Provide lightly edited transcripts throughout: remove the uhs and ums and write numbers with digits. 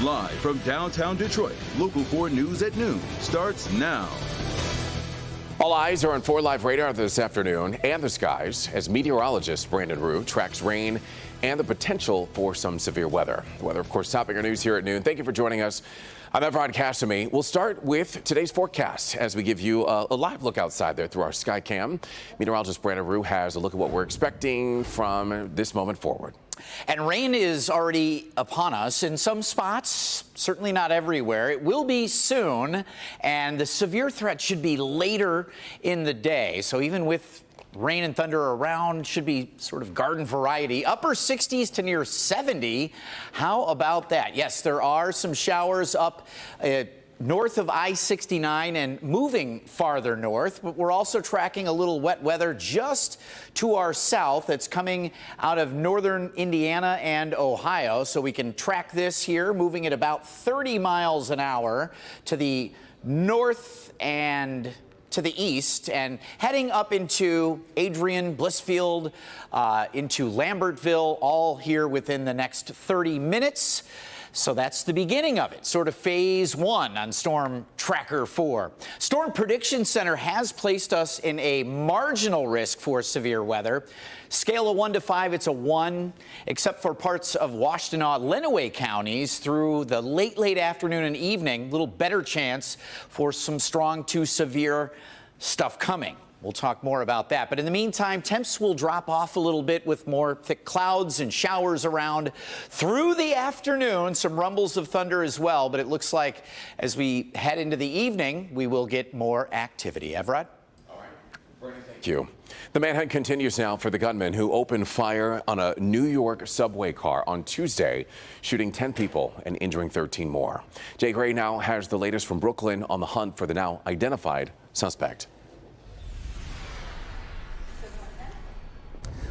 Live from downtown Detroit, Local 4 News at noon starts now. All eyes are on 4 Live radar this afternoon and the skies as meteorologist Brandon Rue tracks rain and the potential for some severe weather. The weather, of course, topping our news here at noon. Thank you for joining us. I'm Evrod Cassimy. We'll start with today's forecast as we give you a live look outside there through our sky cam. Meteorologist Brandon Rue has a look at what we're expecting from this moment forward. And rain is already upon us in some spots, certainly not everywhere. It will be soon, and the severe threat should be later in the day. So even with rain and thunder around, should be sort of garden variety. Upper 60s to near 70. How about that? Yes, there are some showers up north of I-69 and moving farther north, but we're also tracking a little wet weather just to our south that's coming out of northern Indiana and Ohio. So we can track this here, moving at about 30 miles an hour to the north and to the east and heading up into Adrian, Blissfield, into Lambertville, all here within the next 30 minutes. So that's the beginning of it, sort of phase 1 on Storm Tracker 4. Storm Prediction Center has placed us in a marginal risk for severe weather. Scale of 1 to 5, it's a 1, except for parts of Washtenaw, Lenawee counties through the late afternoon and evening. Little better chance for some strong to severe stuff coming. We'll talk more about that. But in the meantime, temps will drop off a little bit with more thick clouds and showers around through the afternoon. Some rumbles of thunder as well. But it looks like as we head into the evening, we will get more activity. Evrod? All right. Brandon, thank you. The manhunt continues now for the gunman who opened fire on a New York subway car on Tuesday, shooting 10 people and injuring 13 more. Jay Gray now has the latest from Brooklyn on the hunt for the now identified suspect.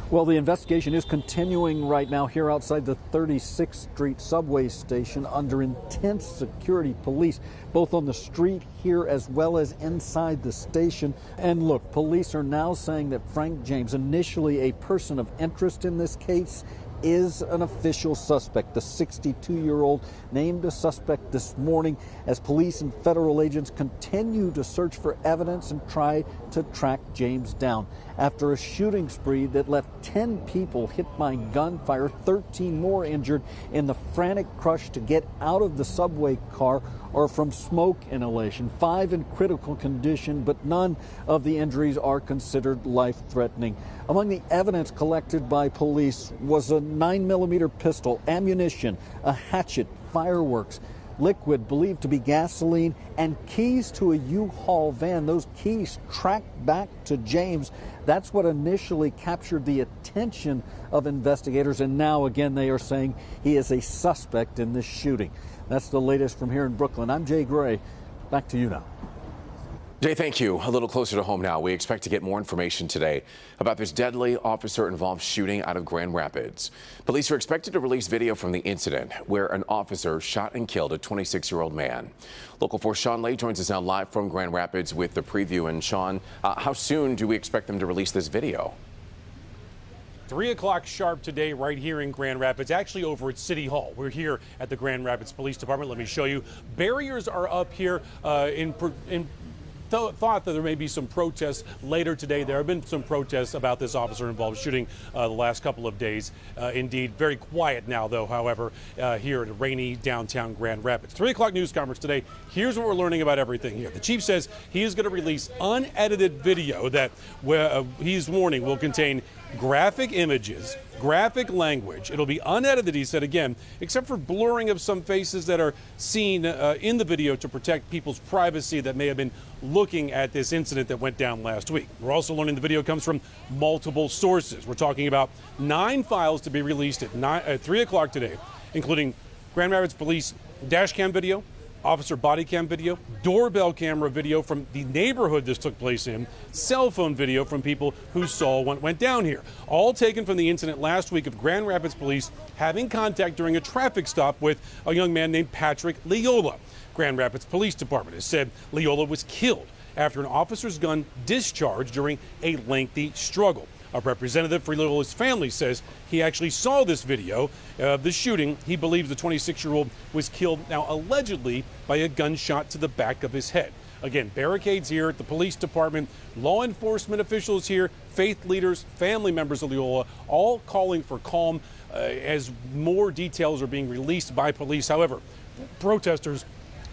Well, the investigation is continuing right now here outside the 36th Street subway station under intense security police, both on the street here as well as inside the station. And look, police are now saying that Frank James, initially a person of interest in this case, is an official suspect. The 62-year-old named a suspect this morning as police and federal agents continue to search for evidence and try to track James down. After a shooting spree that left 10 people hit by gunfire, 13 more injured in the frantic rush to get out of the subway car or from smoke inhalation. 5 in critical condition, but none of the injuries are considered life-threatening. Among the evidence collected by police was a 9mm pistol, ammunition, a hatchet, fireworks, liquid believed to be gasoline, and keys to a U-Haul van. Those keys tracked back to James. That's what initially captured the attention of investigators, and now again they are saying he is a suspect in this shooting. That's the latest from here in Brooklyn. I'm Jay Gray. Back to you now. Jay, thank you. A little closer to home now. We expect to get more information today about this deadly officer-involved shooting out of Grand Rapids. Police are expected to release video from the incident where an officer shot and killed a 26-year-old man. Local 4 Sean Lay joins us now live from Grand Rapids with the preview. And Sean, how soon do we expect them to release this video? 3 o'clock sharp today right here in Grand Rapids, actually over at City Hall. We're here at the Grand Rapids Police Department. Let me show you. Barriers are up here thought that there may be some protests later today. There have been some protests about this officer-involved shooting the last couple of days. Indeed, very quiet now, though, however, here at rainy downtown Grand Rapids. 3 o'clock news conference today. Here's what we're learning about everything here. The chief says he is going to release unedited video that he's warning will contain graphic images, graphic language. It'll be unedited, he said again, except for blurring of some faces that are seen in the video to protect people's privacy that may have been looking at this incident that went down last week. We're also learning the video comes from multiple sources. We're talking about 9 files to be released at 3 o'clock today, including Grand Rapids Police dash cam video, officer body cam video, doorbell camera video from the neighborhood this took place in, cell phone video from people who saw what went down here. All taken from the incident last week of Grand Rapids Police having contact during a traffic stop with a young man named Patrick Leola. Grand Rapids Police Department has said Leola was killed after an officer's gun discharged during a lengthy struggle. A representative for Loyola's family says he actually saw this video of the shooting. He believes the 26-year-old was killed, now allegedly, by a gunshot to the back of his head. Again, barricades here at the police department, law enforcement officials here, faith leaders, family members of Loyola, all calling for calm as more details are being released by police. However, protesters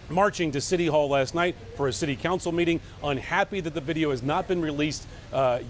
marching to City Hall last night for a city council meeting, unhappy that the video has not been released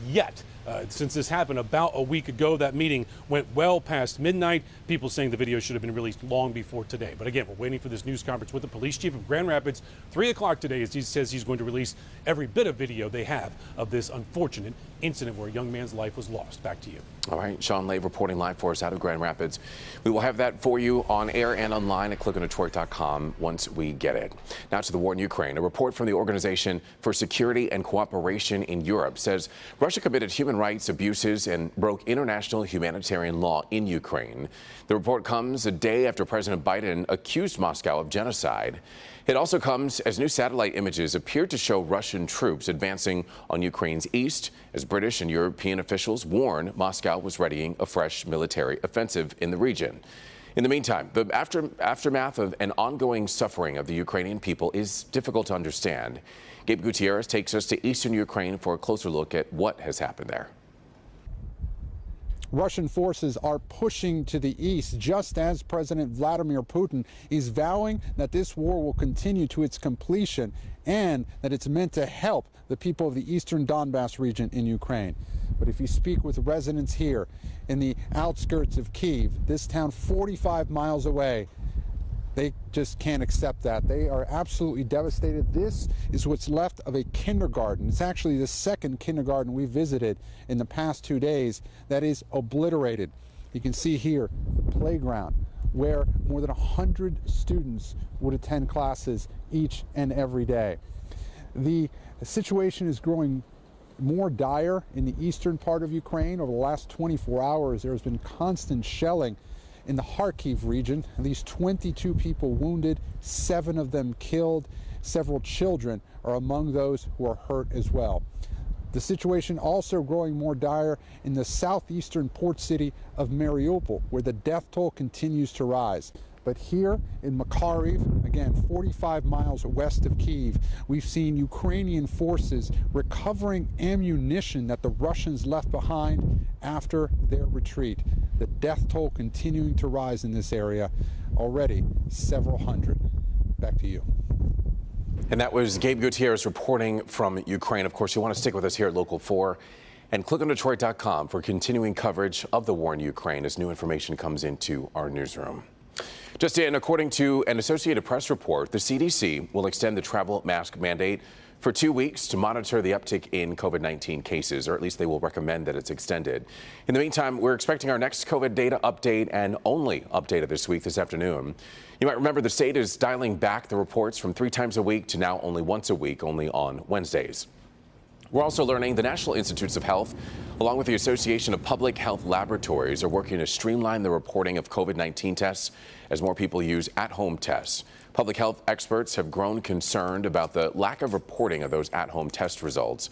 yet. Since this happened about a week ago, that meeting went well past midnight. People saying the video should have been released long before today. But again, we're waiting for this news conference with the police chief of Grand Rapids, 3 o'clock today, as he says he's going to release every bit of video they have of this unfortunate incident where a young man's life was lost. Back to you. All right, Sean Lave reporting live for us out of Grand Rapids. We will have that for you on air and online at clickondetroit.com once we get it. Now to the war in Ukraine. A report from the Organization for Security and Cooperation in Europe says Russia committed human rights abuses and broke international humanitarian law in Ukraine. The report comes a day after President Biden accused Moscow of genocide. It also comes as new satellite images appear to show Russian troops advancing on Ukraine's east, as British and European officials warn Moscow was readying a fresh military offensive in the region. In the meantime, the aftermath of an ongoing suffering of the Ukrainian people is difficult to understand. Gabe Gutierrez takes us to eastern Ukraine for a closer look at what has happened there. Russian forces are pushing to the east just as President Vladimir Putin is vowing that this war will continue to its completion and that it's meant to help the people of the eastern Donbass region in Ukraine. But if you speak with residents here in the outskirts of Kyiv, this town 45 miles away, they just can't accept that. They are absolutely devastated. This is what's left of a kindergarten. It's actually the second kindergarten we visited in the past 2 days that is obliterated. You can see here the playground where more than 100 students would attend classes each and every day. The situation is growing more dire in the eastern part of Ukraine. Over the last 24 hours, there has been constant shelling in the Kharkiv region. At least 22 people wounded, 7 of them killed. Several children are among those who are hurt as well. The situation also growing more dire in the southeastern port city of Mariupol, where the death toll continues to rise. But here in Makariv, again 45 miles west of Kyiv, we've seen Ukrainian forces recovering ammunition that the Russians left behind after their retreat. The death toll continuing to rise in this area, already several hundred. Back to you. And that was Gabe Gutierrez reporting from Ukraine. Of course, you want to stick with us here at Local 4 and clickondetroit.com for continuing coverage of the war in Ukraine as new information comes into our newsroom. Just in, according to an Associated Press report, the CDC will extend the travel mask mandate for 2 weeks to monitor the uptick in COVID-19 cases, or at least they will recommend that it's extended. In the meantime, we're expecting our next COVID data update and only update of this afternoon. You might remember the state is dialing back the reports from 3 times a week to now only once a week, only on Wednesdays. We're also learning the National Institutes of Health, along with the Association of Public Health Laboratories, are working to streamline the reporting of COVID-19 tests as more people use at-home tests. Public health experts have grown concerned about the lack of reporting of those at-home test results,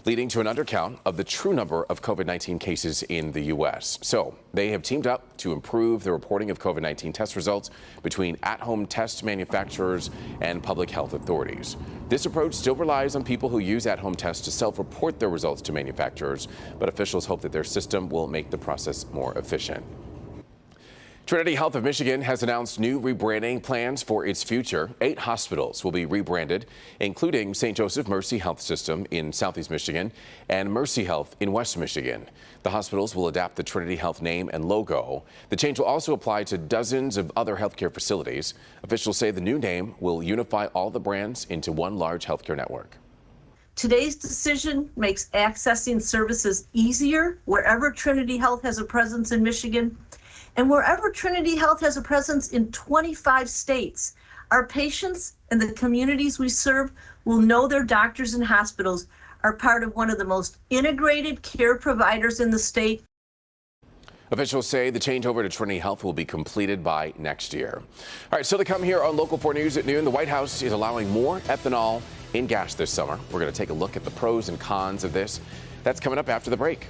leading to an undercount of the true number of COVID-19 cases in the U.S. So they have teamed up to improve the reporting of COVID-19 test results between at-home test manufacturers and public health authorities. This approach still relies on people who use at-home tests to self-report their results to manufacturers, but officials hope that their system will make the process more efficient. Trinity Health of Michigan has announced new rebranding plans for its future. 8 hospitals will be rebranded, including St. Joseph Mercy Health System in Southeast Michigan and Mercy Health in West Michigan. The hospitals will adapt the Trinity Health name and logo. The change will also apply to dozens of other healthcare facilities. Officials say the new name will unify all the brands into one large healthcare network. Today's decision makes accessing services easier wherever Trinity Health has a presence in Michigan. And wherever Trinity Health has a presence in 25 states, our patients and the communities we serve will know their doctors and hospitals are part of one of the most integrated care providers in the state. Officials say the changeover to Trinity Health will be completed by next year. All right, still to come here on Local 4 News at noon. The White House is allowing more ethanol in gas this summer. We're going to take a look at the pros and cons of this. That's coming up after the break.